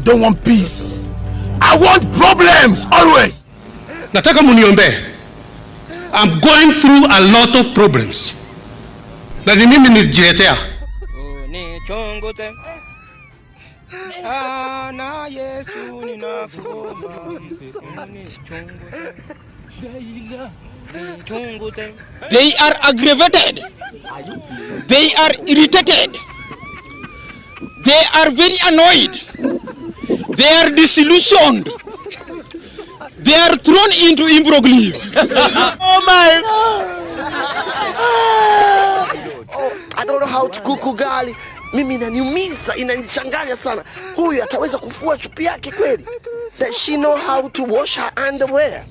don't want peace. I want problems always. Nataka muniombe. I'm going through a lot of problems. Na ni mimi nijiletea. Ni chongote. Na Yesu ninakuomba. Ni chongote. They are aggravated. They are irritated. They are very annoyed. They are disillusioned. They are thrown into imbroglio. Oh my God. I don't know how to cook ugali. Mimi inaniumiza, inanichanganya sana. Huyu ataweza kufua chupi yake kweli? Does she know how to wash her underwear?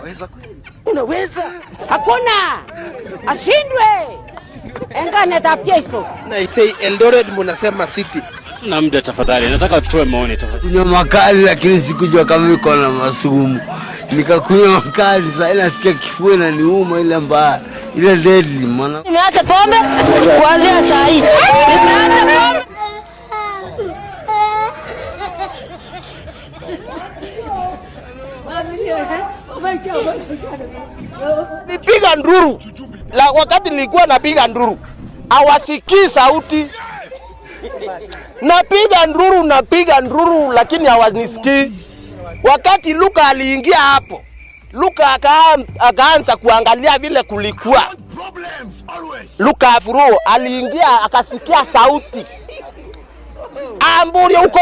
Unaweza kweli? Unaweza? Hakuna. Ashindwe. Engane tapieso. Na say Eldoret munasema city. Na muda tafadhali, nataka tutoe maoni tafadhali. Kunywa makali lakini sikujua kama iko na masumu. Nikakunywa makali sasa nasikia kifua inaniuma ile mbaya. Ile deadly maana. Nimeacha pombe kuanzia saa hii. Nimeacha pombe. Nipiga nduru. Wakati nilikuwa napiga nduru, hawasikii sauti. Napiga nduru lakini hawanisikii. Wakati Luka aliingia hapo, Luka akaanza kuangalia vile kulikuwa. Luka Afro aliingia akasikia sauti. Amburi uko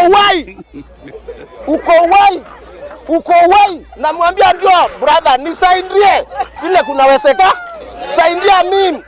wai. Namwambia ndio brother nisaidie. Vile kunawezeka? Saidia mimi.